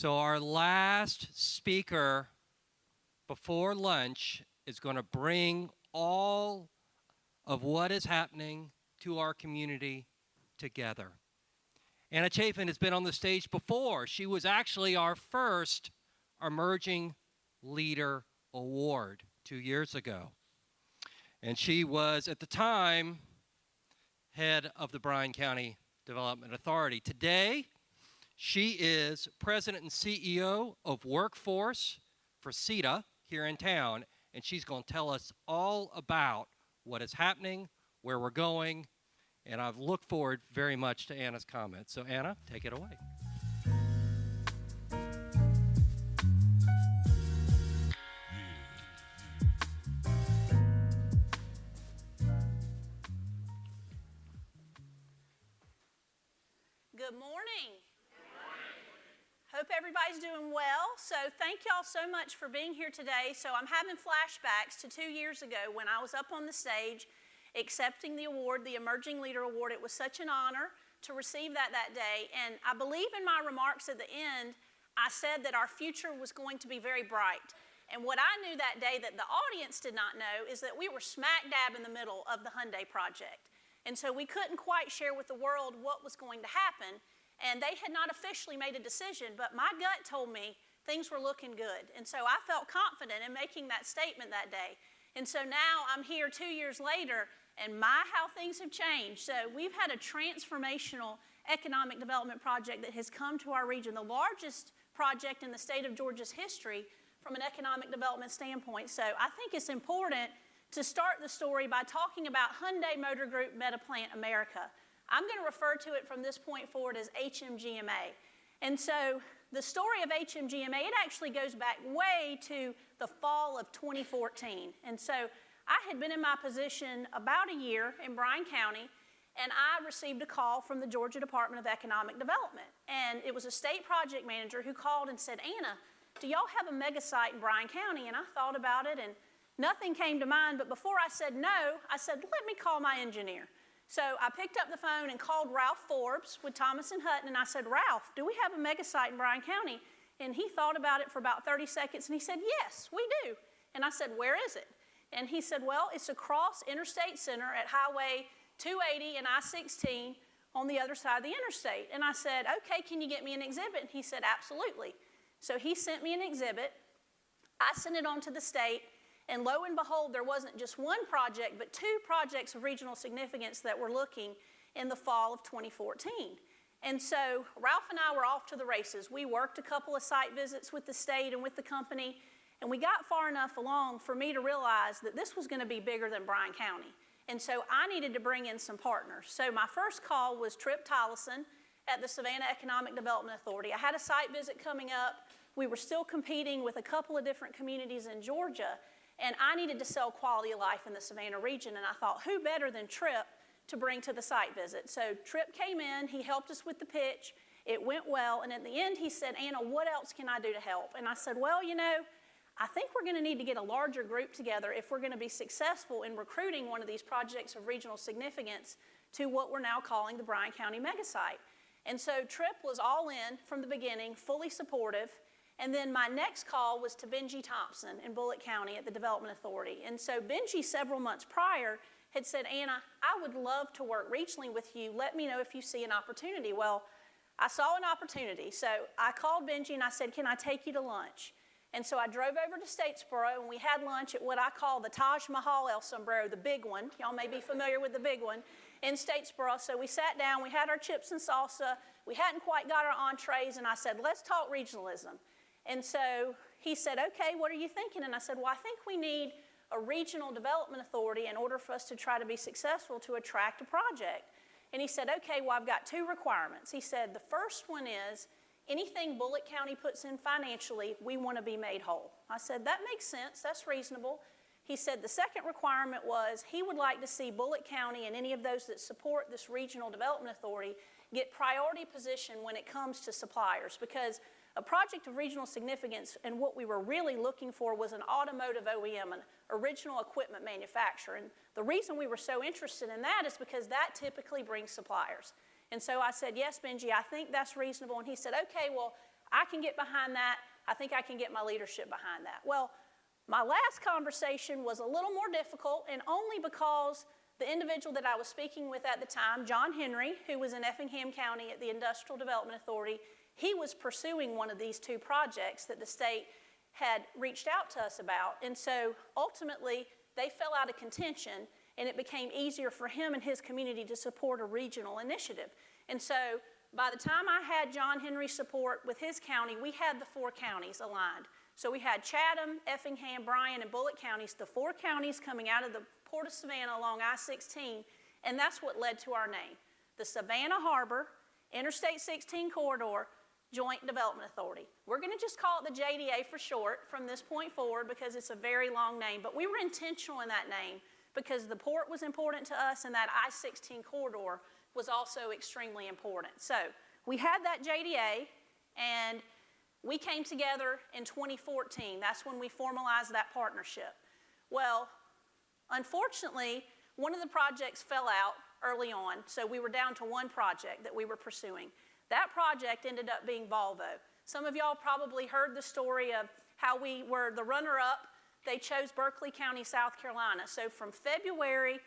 So our last speaker before lunch is going to bring all of what is happening to our community together. Anna Chafin has been on the stage before. She was actually our first Emerging Leader Award 2 years ago. And she was, at the time, head of the Bryan County Development Authority. Today, she is president and CEO of Workforce for SEDA here in town, and she's going to tell us all about what is happening, where we're going, and I've looked forward very much to Anna's comments. So Anna, take it away. Good morning. Hope everybody's doing well. So thank y'all so much for being here today. So I'm having flashbacks to 2 years ago when I was up on the stage accepting the award, the Emerging Leader Award. It was such an honor to receive that day. And I believe in my remarks at the end, I said that our future was going to be very bright. And what I knew that day that the audience did not know is that we were smack dab in the middle of the Hyundai project. And so we couldn't quite share with the world what was going to happen. And they had not officially made a decision, but my gut told me things were looking good. And so I felt confident in making that statement that day. And so now I'm here 2 years later, and how things have changed. So we've had a transformational economic development project that has come to our region, the largest project in the state of Georgia's history from an economic development standpoint. So I think it's important to start the story by talking about Hyundai Motor Group Metaplant America. I'm going to refer to it from this point forward as HMGMA. And so the story of HMGMA, it actually goes back way to the fall of 2014. And so I had been in my position about a year in Bryan County, and I received a call from the Georgia Department of Economic Development. And it was a state project manager who called and said, Anna, do y'all have a mega site in Bryan County? And I thought about it, and nothing came to mind. But before I said no, I said, let me call my engineer. So I picked up the phone and called Ralph Forbes with Thomas and Hutton, and I said, Ralph, do we have a mega site in Bryan County? And he thought about it for about 30 seconds, and he said, yes, we do. And I said, where is it? And he said, well, it's across Interstate Center at Highway 280 and I-16 on the other side of the interstate. And I said, okay, can you get me an exhibit? And he said, absolutely. So he sent me an exhibit. I sent it on to the state. And lo and behold, there wasn't just one project, but 2 projects of regional significance that were looking in the fall of 2014. And so Ralph and I were off to the races. We worked a couple of site visits with the state and with the company, and we got far enough along for me to realize that this was going to be bigger than Bryan County. And so I needed to bring in some partners. So my first call was Trip Tollison at the Savannah Economic Development Authority. I had a site visit coming up. We were still competing with a couple of different communities in Georgia, and I needed to sell quality of life in the Savannah region, and I thought, who better than Trip to bring to the site visit? So Trip came in, he helped us with the pitch, it went well, and at the end he said, Anna, what else can I do to help? And I said, well, you know, I think we're going to need to get a larger group together if we're going to be successful in recruiting one of these projects of regional significance to what we're now calling the Bryan County Mega Site. And so Trip was all in from the beginning, fully supportive. And then my next call was to Benji Thompson in Bullitt County at the Development Authority. And so Benji, several months prior, had said, Anna, I would love to work regionally with you. Let me know if you see an opportunity. Well, I saw an opportunity. So I called Benji and I said, can I take you to lunch? And so I drove over to Statesboro, and we had lunch at what I call the Taj Mahal El Sombrero, the big one. Y'all may be familiar with the big one in Statesboro. So we sat down, we had our chips and salsa. We hadn't quite got our entrees, and I said, let's talk regionalism. And so he said, okay, what are you thinking? And I said, well, I think we need a regional development authority in order for us to try to be successful to attract a project. And he said, okay, well, I've got 2 requirements. He said, the first one is anything Bullitt County puts in financially, we want to be made whole. I said, that makes sense, that's reasonable. He said the second requirement was he would like to see Bullitt County and any of those that support this regional development authority get priority position when it comes to suppliers, because a project of regional significance and what we were really looking for was an automotive OEM, an original equipment manufacturer. And the reason we were so interested in that is because that typically brings suppliers. And so I said, yes, Benji, I think that's reasonable. And he said, okay, well, I can get behind that. I think I can get my leadership behind that. Well, my last conversation was a little more difficult, and only because the individual that I was speaking with at the time, John Henry, who was in Effingham County at the Industrial Development Authority, he was pursuing one of these two projects that the state had reached out to us about. And so ultimately, they fell out of contention, and it became easier for him and his community to support a regional initiative. And so by the time I had John Henry's support with his county, we had the 4 counties aligned. So we had Chatham, Effingham, Bryan, and Bullitt counties, the 4 counties coming out of the Port of Savannah along I-16, and that's what led to our name. The Savannah Harbor Interstate 16 Corridor Joint Development Authority. We're going to just call it the JDA for short from this point forward because it's a very long name, but we were intentional in that name because the port was important to us and that I-16 corridor was also extremely important. So we had that JDA, and we came together in 2014. That's when we formalized that partnership. Well, unfortunately, one of the projects fell out early on, so we were down to one project that we were pursuing. That project ended up being Volvo. Some of y'all probably heard the story of how we were the runner-up. They chose Berkeley County, South Carolina. So from February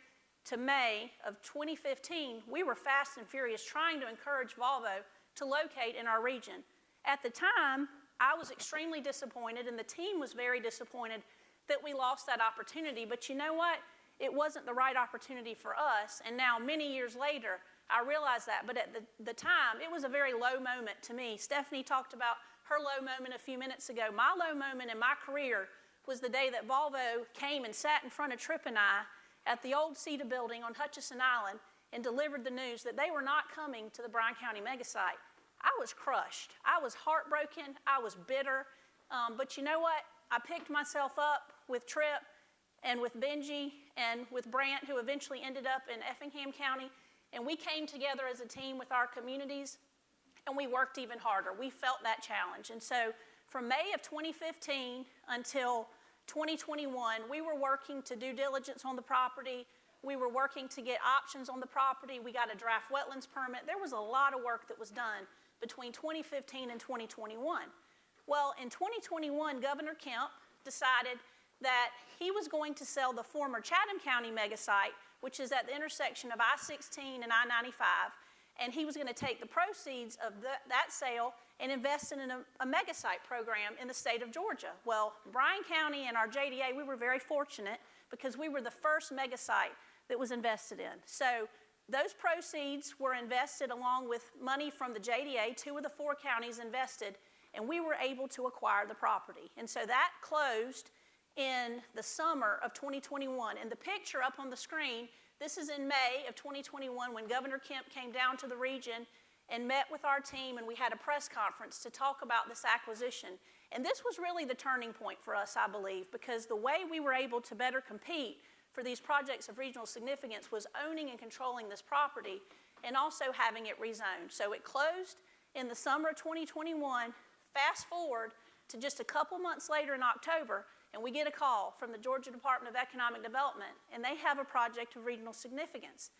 to May of 2015, we were fast and furious trying to encourage Volvo to locate in our region. At the time, I was extremely disappointed, and the team was very disappointed that we lost that opportunity. But you know what? It wasn't the right opportunity for us, and now many years later, I realize that. But at the time, it was a very low moment to me. Stephanie talked about her low moment a few minutes ago. My low moment in my career was the day that Volvo came and sat in front of Tripp and I at the old SEDA building on Hutchinson Island and delivered the news that they were not coming to the Bryan County megasite. I was crushed. I was heartbroken. I was bitter. But you know what? I picked myself up with Tripp and with Benji and with Brant, who eventually ended up in Effingham County, and we came together as a team with our communities, and we worked even harder. We felt that challenge. And so from May of 2015 until 2021, we were working to due diligence on the property. We were working to get options on the property. We got a draft wetlands permit. There was a lot of work that was done between 2015 and 2021. Well, in 2021, Governor Kemp decided that he was going to sell the former Chatham County megasite, which is at the intersection of I-16 and I-95, and he was going to take the proceeds of that sale and invest in a megasite program in the state of Georgia. Well, Bryan County and our JDA, we were very fortunate because we were the first megasite that was invested in. So those proceeds were invested along with money from the JDA. 2 of the 4 counties invested, and we were able to acquire the property. And so that closed in the summer of 2021. And the picture up on the screen, this is in May of 2021 when Governor Kemp came down to the region and met with our team, and we had a press conference to talk about this acquisition. And this was really the turning point for us, I believe, because the way we were able to better compete for these projects of regional significance was owning and controlling this property and also having it rezoned. So it closed in the summer of 2021. Fast forward to just a couple months later in October, and we get a call from the Georgia Department of Economic Development, and they have a project of regional significance.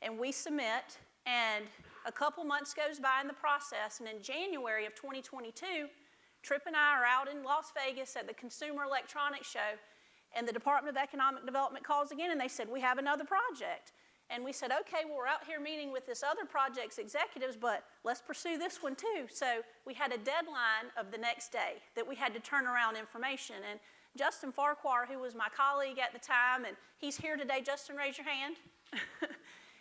And we submit, and a couple months goes by in the process, and in January of 2022, Tripp and I are out in Las Vegas at the Consumer Electronics Show, and the Department of Economic Development calls again, and they said, we have another project. And we said, okay, well, we're out here meeting with this other project's executives, but let's pursue this one too. So we had a deadline of the next day that we had to turn around information. And Justin Farquhar, who was my colleague at the time, and he's here today. Justin, raise your hand.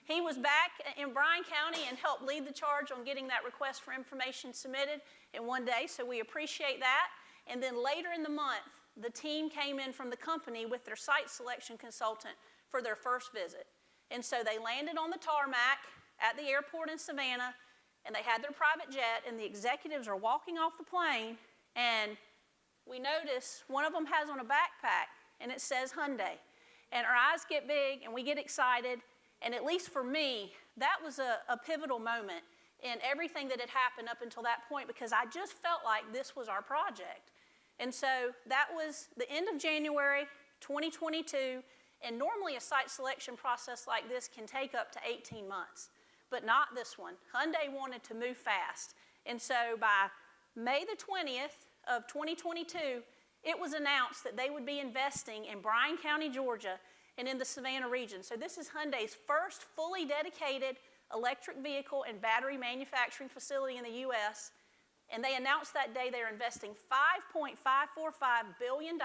He was back in Bryan County and helped lead the charge on getting that request for information submitted in one day, so we appreciate that. And then later in the month, the team came in from the company with their site selection consultant for their first visit. And so they landed on the tarmac at the airport in Savannah, and they had their private jet, and the executives are walking off the plane, and we notice one of them has on a backpack, and it says Hyundai. And our eyes get big, and we get excited, and at least for me, that was a pivotal moment in everything that had happened up until that point, because I just felt like this was our project. And so that was the end of January 2022, and normally a site selection process like this can take up to 18 months, but not this one. Hyundai wanted to move fast. And so by May the 20th of 2022, it was announced that they would be investing in Bryan County, Georgia, and in the Savannah region. So this is Hyundai's first fully dedicated electric vehicle and battery manufacturing facility in the U.S., and they announced that day they're investing $5.545 billion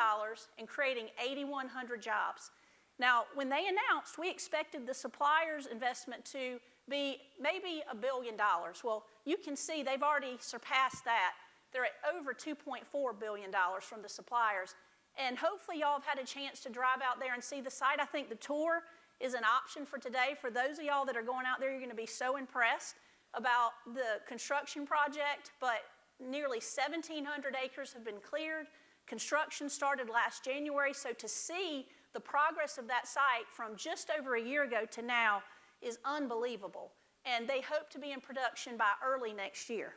and creating 8,100 jobs. Now, when they announced, we expected the suppliers' investment to be maybe $1 billion. Well, you can see they've already surpassed that. They're at over $2.4 billion from the suppliers. And hopefully y'all have had a chance to drive out there and see the site. I think the tour is an option for today. For those of y'all that are going out there, you're going to be so impressed about the construction project, but nearly 1,700 acres have been cleared. Construction started last January, so to see the progress of that site from just over a year ago to now is unbelievable. And they hope to be in production by early next year.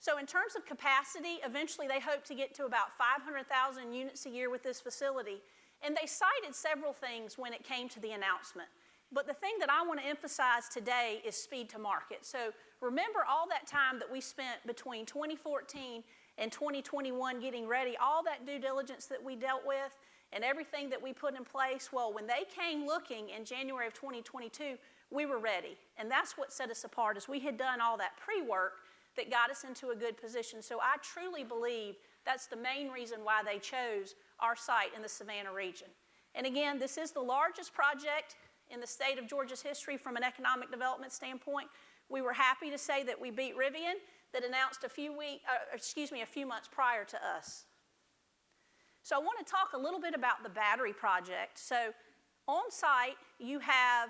So in terms of capacity, eventually they hope to get to about 500,000 units a year with this facility. And they cited several things when it came to the announcement. But the thing that I want to emphasize today is speed to market. So remember all that time that we spent between 2014 and 2021 getting ready, all that due diligence that we dealt with and everything that we put in place. Well, when they came looking in January of 2022, we were ready. And that's what set us apart, is we had done all that pre-work that got us into a good position. So I truly believe that's the main reason why they chose our site in the Savannah region. And again, this is the largest project in the state of Georgia's history from an economic development standpoint. We were happy to say that we beat Rivian, that announced a few months prior to us. So I want to talk a little bit about the battery project. So on site, you have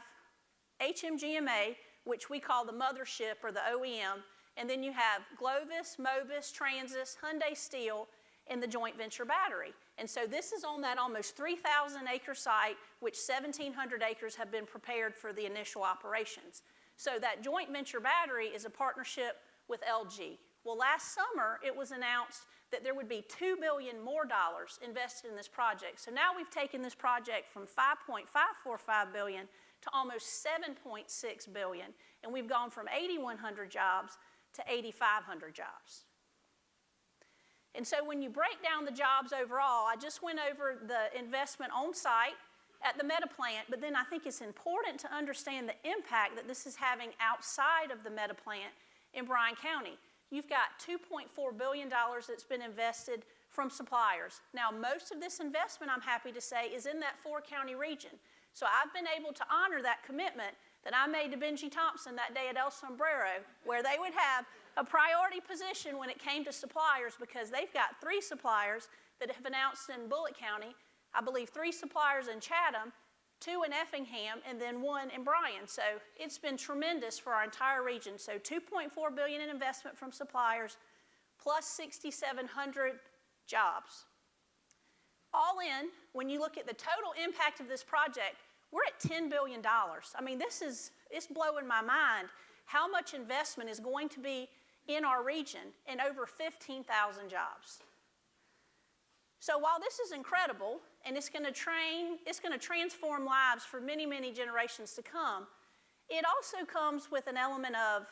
HMGMA, which we call the mothership or the OEM, and then you have Glovis, Mobis, Transys, Hyundai Steel, and the joint venture battery. And so this is on that almost 3,000 acre site, which 1,700 acres have been prepared for the initial operations. So that joint venture battery is a partnership with LG. Well, last summer, it was announced that there would be $2 billion more invested in this project. So now we've taken this project from $5.545 billion to almost $7.6 billion, and we've gone from 8,100 jobs to 8,500 jobs. And so when you break down the jobs overall, I just went over the investment on site at the Meta plant, but then I think it's important to understand the impact that this is having outside of the Meta plant in Bryan County. You've got $2.4 billion that's been invested from suppliers. Now, most of this investment, I'm happy to say, is in that 4-county region. So I've been able to honor that commitment that I made to Benji Thompson that day at El Sombrero, where they would have a priority position when it came to suppliers, because they've got 3 suppliers that have announced in Bullitt County, I believe 3 suppliers in Chatham, 2 in Effingham, and then 1 in Bryan. So it's been tremendous for our entire region. So $2.4 billion in investment from suppliers, plus 6,700 jobs. All in, when you look at the total impact of this project, we're at $10 billion. I mean, it's blowing my mind how much investment is going to be in our region and over 15,000 jobs. So while this is incredible and it's going to transform lives for many, many generations to come, it also comes with an element of,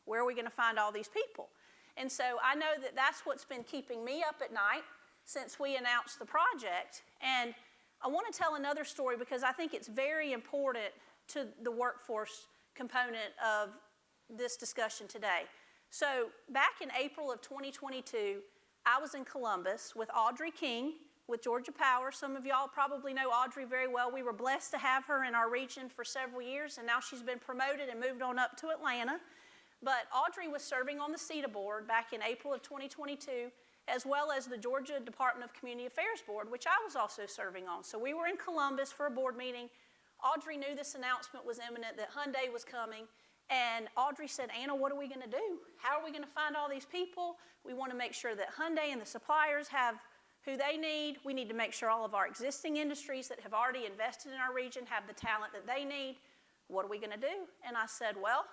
where are we going to find all these people? And so I know that that's what's been keeping me up at night since we announced the project. And I want to tell another story because I think it's very important to the workforce component of this discussion today. So back in April of 2022, I was in Columbus with Audrey King with Georgia Power. Some of y'all probably know Audrey very well. We were blessed to have her in our region for several years, and now she's been promoted and moved on up to Atlanta. But Audrey was serving on the SEDA board back in April of 2022, as well as the Georgia Department of Community Affairs board, which I was also serving on. So we were in Columbus for a board meeting. Audrey knew this announcement was imminent, that Hyundai was coming. And Audrey said, Anna, what are we going to do? How are we going to find all these people? We want to make sure that Hyundai and the suppliers have who they need. We need to make sure all of our existing industries that have already invested in our region have the talent that they need. What are we going to do? And I said, well,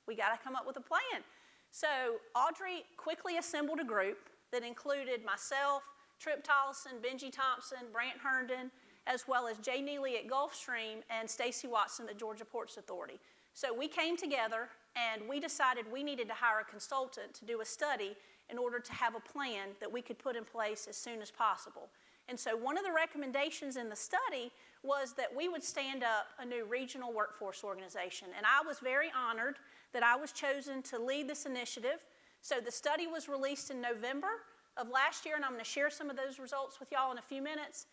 we got to come up with a plan. So Audrey quickly assembled a group that included myself, Trip Tollison, Benji Thompson, Brant Herndon, as well as Jay Neely at Gulfstream and Stacy Watson at Georgia Ports Authority. So we came together and we decided we needed to hire a consultant to do a study in order to have a plan that we could put in place as soon as possible. And so one of the recommendations in the study was that we would stand up a new regional workforce organization. And I was very honored that I was chosen to lead this initiative. So the study was released in November of last year, and I'm going to share some of those results with y'all in a few minutes.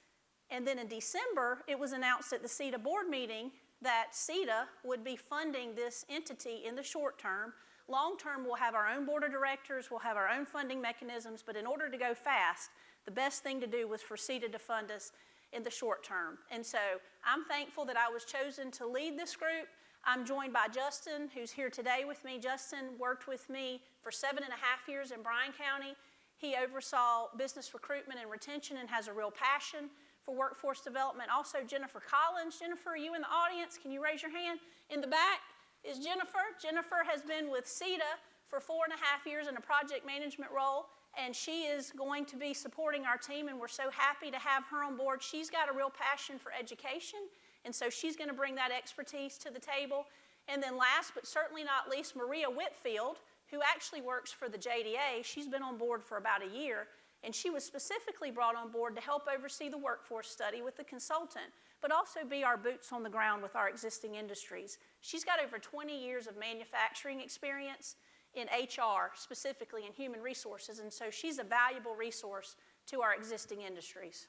And then in December, it was announced at the SEDA board meeting that SEDA would be funding this entity in the short term. Long term, we'll have our own board of directors, we'll have our own funding mechanisms, but in order to go fast, the best thing to do was for SEDA to fund us in the short term. And so I'm thankful that I was chosen to lead this group. I'm joined by Justin, who's here today with me. Justin worked with me for 7.5 years in Bryan County. He oversaw business recruitment and retention and has a real passion for workforce development. Also, Jennifer Collins. Jennifer, are you in the audience? Can you raise your hand? In the back is Jennifer. Jennifer has been with SEDA for 4.5 years in a project management role, and she is going to be supporting our team, and we're so happy to have her on board. She's got a real passion for education, and so she's going to bring that expertise to the table. And then last but certainly not least, Maria Whitfield, who actually works for the JDA. She's been on board for about a year, and she was specifically brought on board to help oversee the workforce study with the consultant, but also be our boots on the ground with our existing industries. She's got over 20 years of manufacturing experience in HR, specifically in human resources, and so she's a valuable resource to our existing industries.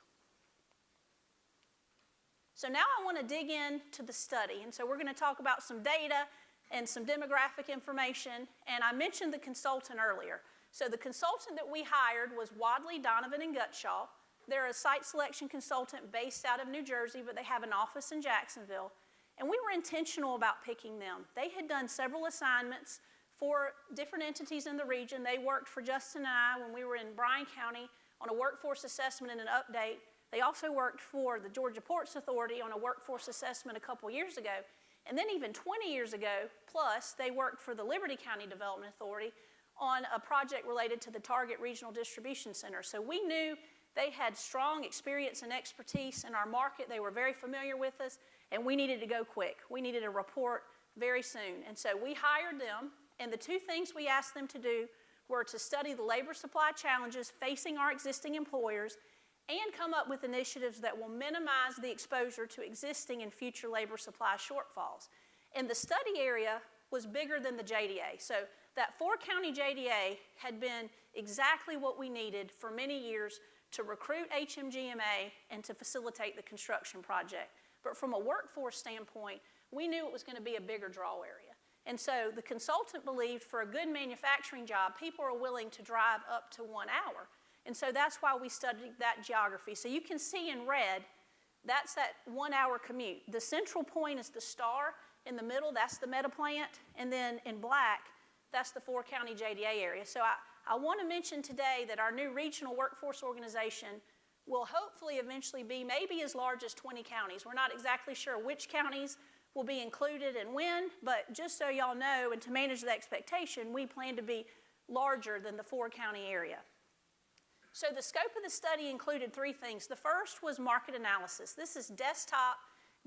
So now I want to dig into the study, and so we're going to talk about some data and some demographic information, and I mentioned the consultant earlier. So the consultant that we hired was Wadley, Donovan, and Gutshaw. They're a site selection consultant based out of New Jersey, but they have an office in Jacksonville, and we were intentional about picking them. They had done several assignments for different entities in the region. They worked for Justin and I when we were in Bryan County on a workforce assessment and an update. They also worked for the Georgia Ports Authority on a workforce assessment a couple years ago. And then even 20 years ago, plus, they worked for the Liberty County Development Authority on a project related to the Target Regional Distribution Center. So we knew they had strong experience and expertise in our market. They were very familiar with us, and we needed to go quick. We needed a report very soon. And so we hired them, and the two things we asked them to do were to study the labor supply challenges facing our existing employers and come up with initiatives that will minimize the exposure to existing and future labor supply shortfalls. And the study area was bigger than the JDA. So that 4-county JDA had been exactly what we needed for many years to recruit HMGMA and to facilitate the construction project. But from a workforce standpoint, we knew it was going to be a bigger draw area. And so the consultant believed for a good manufacturing job, people are willing to drive up to 1 hour. And so that's why we studied that geography. So you can see in red, that's that 1 hour commute. The central point is the star. In the middle, that's the meta plant. And then in black, that's the 4-county JDA area. So I want to mention today that our new regional workforce organization will hopefully eventually be maybe as large as 20 counties. We're not exactly sure which counties will be included and when, but just so y'all know and to manage the expectation, we plan to be larger than the 4-county area. So the scope of the study included 3 things. The first was market analysis. This is desktop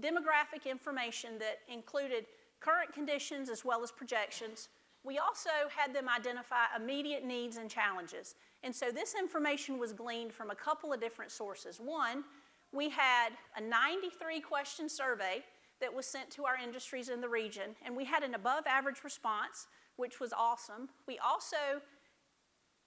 demographic information that included current conditions as well as projections. We also had them identify immediate needs and challenges. And so this information was gleaned from a couple of different sources. One, we had a 93-question survey that was sent to our industries in the region, and we had an above-average response, which was awesome. We also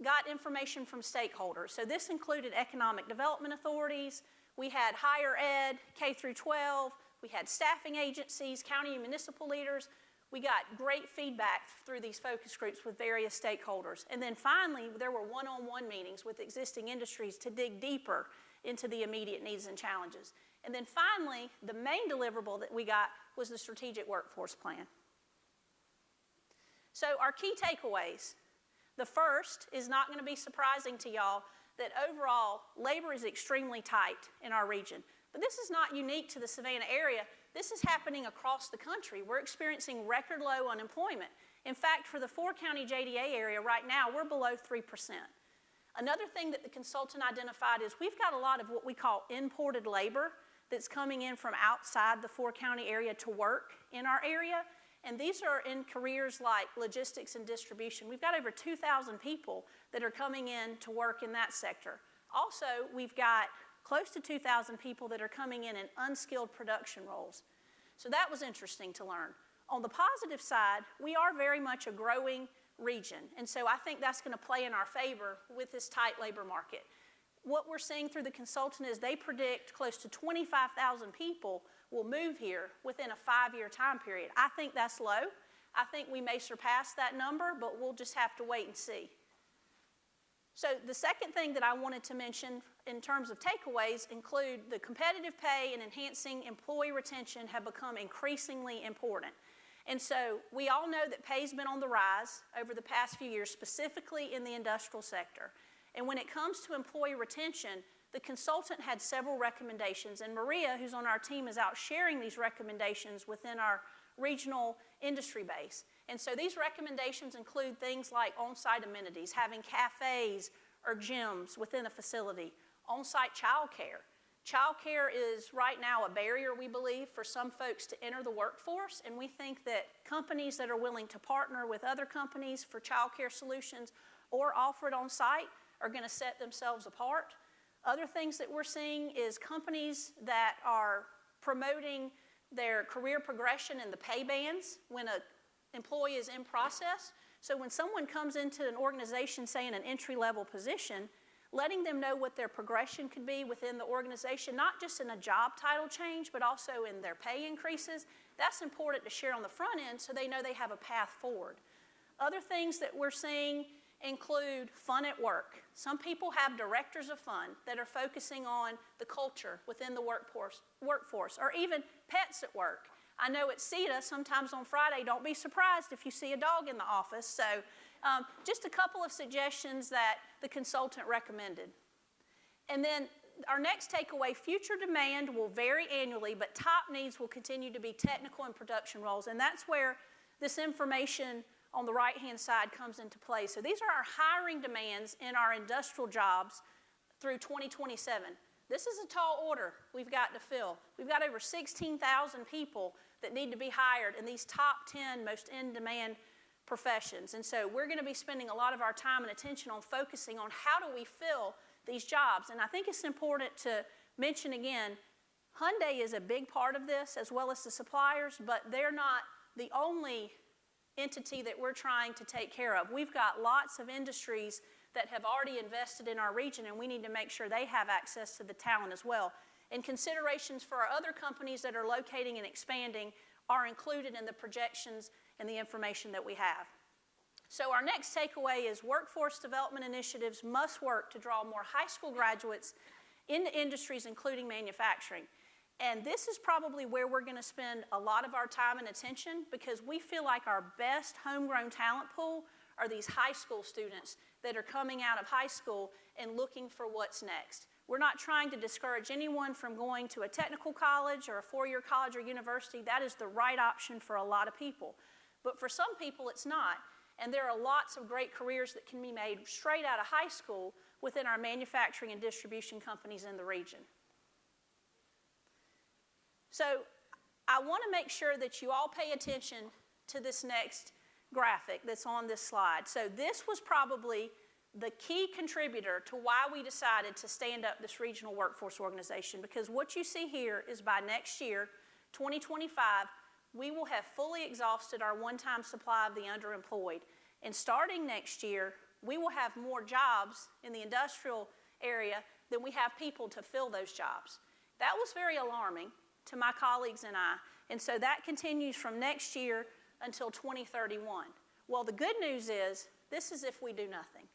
got information from stakeholders. So this included economic development authorities, we had higher ed, K through 12, we had staffing agencies, county and municipal leaders. We got great feedback through these focus groups with various stakeholders. And then finally, there were one-on-one meetings with existing industries to dig deeper into the immediate needs and challenges. And then finally, the main deliverable that we got was the strategic workforce plan. So our key takeaways. The first is not going to be surprising to y'all that overall labor is extremely tight in our region. But this is not unique to the Savannah area. This is happening across the country. We're experiencing record low unemployment. In fact, for the 4-county JDA area right now, we're below 3%. Another thing that the consultant identified is we've got a lot of what we call imported labor that's coming in from outside the 4-county area to work in our area. And these are in careers like logistics and distribution. We've got over 2,000 people that are coming in to work in that sector. Also, we've got close to 2,000 people that are coming in unskilled production roles. So that was interesting to learn. On the positive side, we are very much a growing region, and so I think that's going to play in our favor with this tight labor market. What we're seeing through the consultant is they predict close to 25,000 people will move here within a 5-year time period. I think that's low. I think we may surpass that number, but we'll just have to wait and see. So the second thing that I wanted to mention in terms of takeaways include the competitive pay and enhancing employee retention have become increasingly important. And so we all know that pay's been on the rise over the past few years, specifically in the industrial sector. And when it comes to employee retention, the consultant had several recommendations, and Maria, who's on our team, is out sharing these recommendations within our regional industry base. And so these recommendations include things like on-site amenities, having cafes or gyms within a facility, on-site childcare. Childcare is right now a barrier, we believe, for some folks to enter the workforce, and we think that companies that are willing to partner with other companies for childcare solutions or offer it on-site are going to set themselves apart. Other things that we're seeing is companies that are promoting their career progression in the pay bands when an employee is in process. So when someone comes into an organization, say in an entry-level position, letting them know what their progression could be within the organization, not just in a job title change, but also in their pay increases, that's important to share on the front end so they know they have a path forward. Other things that we're seeing include fun at work. Some people have directors of fun that are focusing on the culture within the workforce, or even pets at work. I know at SEDA, sometimes on Friday, don't be surprised if you see a dog in the office. So just a couple of suggestions that the consultant recommended. And then our next takeaway, future demand will vary annually, but top needs will continue to be technical and production roles. And that's where this information on the right-hand side comes into play. So these are our hiring demands in our industrial jobs through 2027. This is a tall order we've got to fill. We've got over 16,000 people that need to be hired in these top 10 most in-demand professions. And so we're going to be spending a lot of our time and attention on focusing on how do we fill these jobs. And I think it's important to mention again, Hyundai is a big part of this as well as the suppliers, but they're not the only entity that we're trying to take care of. We've got lots of industries that have already invested in our region, and we need to make sure they have access to the talent as well. And considerations for our other companies that are locating and expanding are included in the projections and the information that we have. So our next takeaway is workforce development initiatives must work to draw more high school graduates into industries including manufacturing. And this is probably where we're going to spend a lot of our time and attention because we feel like our best homegrown talent pool are these high school students that are coming out of high school and looking for what's next. We're not trying to discourage anyone from going to a technical college or a four-year college or university. That is the right option for a lot of people. But for some people, it's not. And there are lots of great careers that can be made straight out of high school within our manufacturing and distribution companies in the region. So I want to make sure that you all pay attention to this next graphic that's on this slide. So this was probably the key contributor to why we decided to stand up this regional workforce organization, because what you see here is by next year, 2025, we will have fully exhausted our one-time supply of the underemployed. And starting next year, we will have more jobs in the industrial area than we have people to fill those jobs. That was very alarming to my colleagues and I. And so that continues from next year until 2031. Well, the good news is, this is if we do nothing.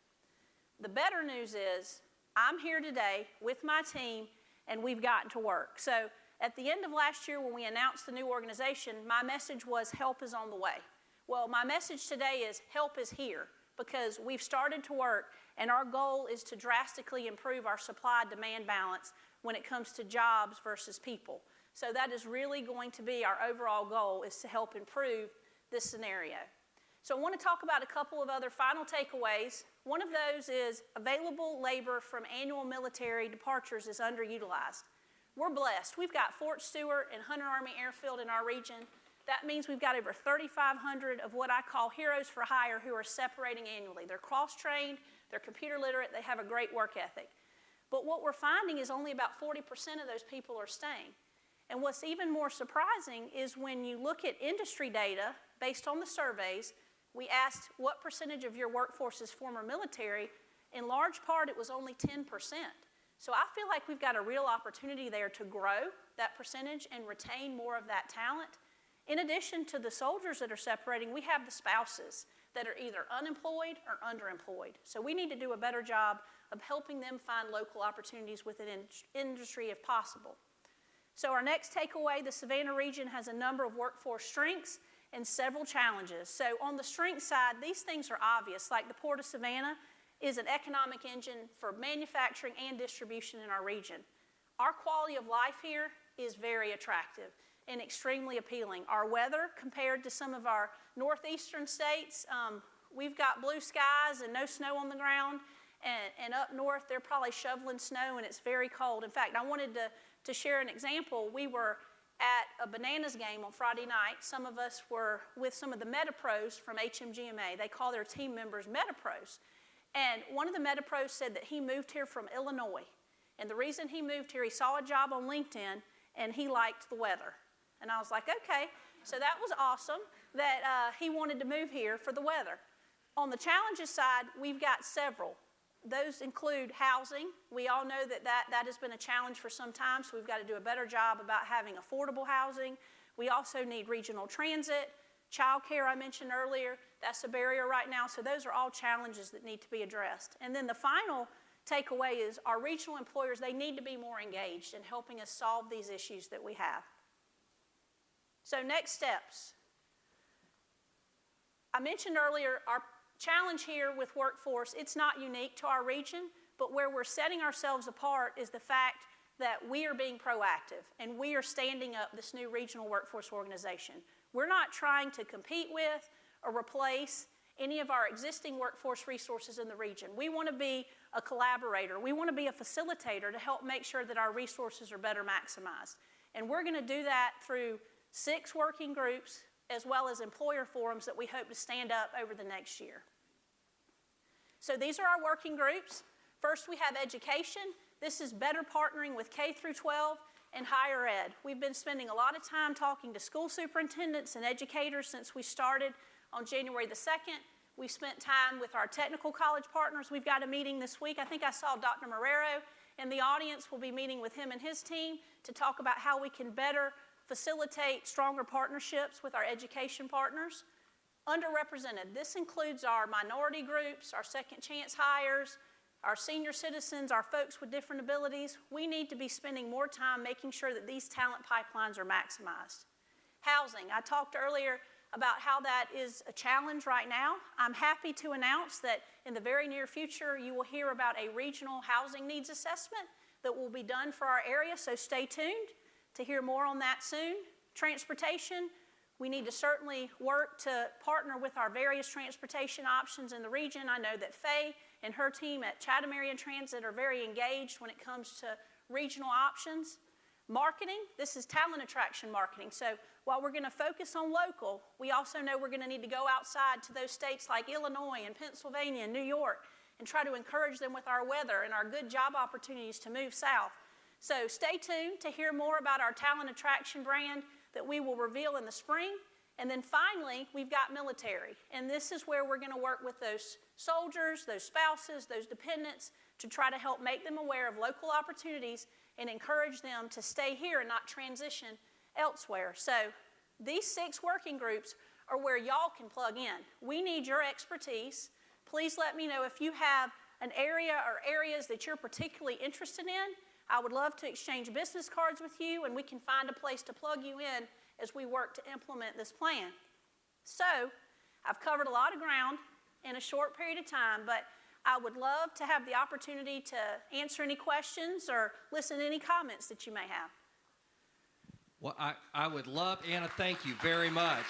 The better news is, I'm here today with my team, and we've gotten to work. So at the end of last year when we announced the new organization, my message was help is on the way. Well, my message today is help is here because we've started to work, and our goal is to drastically improve our supply-demand balance when it comes to jobs versus people. So that is really going to be our overall goal, is to help improve this scenario. So I want to talk about a couple of other final takeaways. One of those is available labor from annual military departures is underutilized. We're blessed. We've got Fort Stewart and Hunter Army Airfield in our region. That means we've got over 3,500 of what I call heroes for hire who are separating annually. They're cross-trained, they're computer literate, they have a great work ethic. But what we're finding is only about 40% of those people are staying. And what's even more surprising is when you look at industry data based on the surveys, we asked what percentage of your workforce is former military. In large part, it was only 10%. So I feel like we've got a real opportunity there to grow that percentage and retain more of that talent. In addition to the soldiers that are separating, we have the spouses that are either unemployed or underemployed. So we need to do a better job of helping them find local opportunities within industry if possible. So our next takeaway, the Savannah region has a number of workforce strengths and several challenges. So on the strength side, these things are obvious, like the Port of Savannah is an economic engine for manufacturing and distribution in our region. Our quality of life here is very attractive and extremely appealing. Our weather, compared to some of our northeastern states, we've got blue skies and no snow on the ground, and up north they're probably shoveling snow and it's very cold. In fact, I wanted to share an example. We were at a Bananas game on Friday night. Some of us were with some of the Metapros from HMGMA. They call their team members Metapros. And one of the Metapros said that he moved here from Illinois. And the reason he moved here, he saw a job on LinkedIn and he liked the weather. And I was like, okay. So that was awesome that he wanted to move here for the weather. On the challenges side, we've got several. Those include housing. We all know that has been a challenge for some time, so we've got to do a better job about having affordable housing. We also need regional transit. Childcare, I mentioned earlier, that's a barrier right now, so those are all challenges that need to be addressed. And then the final takeaway is our regional employers, they need to be more engaged in helping us solve these issues that we have. So next steps. I mentioned earlier our challenge here with workforce, it's not unique to our region, but where we're setting ourselves apart is the fact that we are being proactive and we are standing up this new regional workforce organization. We're not trying to compete with or replace any of our existing workforce resources in the region. We want to be a collaborator. We want to be a facilitator to help make sure that our resources are better maximized. And we're going to do that through 6 working groups as well as employer forums that we hope to stand up over the next year. So these are our working groups. First, we have education. This is better partnering with K through 12 and higher ed. We've been spending a lot of time talking to school superintendents and educators since we started on January the 2nd. We've spent time with our technical college partners. We've got a meeting this week. I think I saw Dr. Marrero in the audience. We'll be meeting with him and his team to talk about how we can better facilitate stronger partnerships with our education partners. Underrepresented, this includes our minority groups, our second chance hires, our senior citizens, our folks with different abilities. We need to be spending more time making sure that these talent pipelines are maximized. Housing, I talked earlier about how that is a challenge right now. I'm happy to announce that in the very near future, you will hear about a regional housing needs assessment that will be done for our area, so stay tuned to hear more on that soon. Transportation, we need to certainly work to partner with our various transportation options in the region. I know that Faye and her team at Chatham Area Transit are very engaged when it comes to regional options. Marketing, this is talent attraction marketing. So while we're going to focus on local, we also know we're going to need to go outside to those states like Illinois and Pennsylvania and New York and try to encourage them with our weather and our good job opportunities to move south. So stay tuned to hear more about our talent attraction brand that we will reveal in the spring. And then finally, we've got military. And this is where we're going to work with those soldiers, those spouses, those dependents to try to help make them aware of local opportunities and encourage them to stay here and not transition elsewhere. So these 6 working groups are where y'all can plug in. We need your expertise. Please let me know if you have an area or areas that you're particularly interested in. I would love to exchange business cards with you, and we can find a place to plug you in as we work to implement this plan. So I've covered a lot of ground in a short period of time, but I would love to have the opportunity to answer any questions or listen to any comments that you may have. Well, I would love, Anna, thank you very much.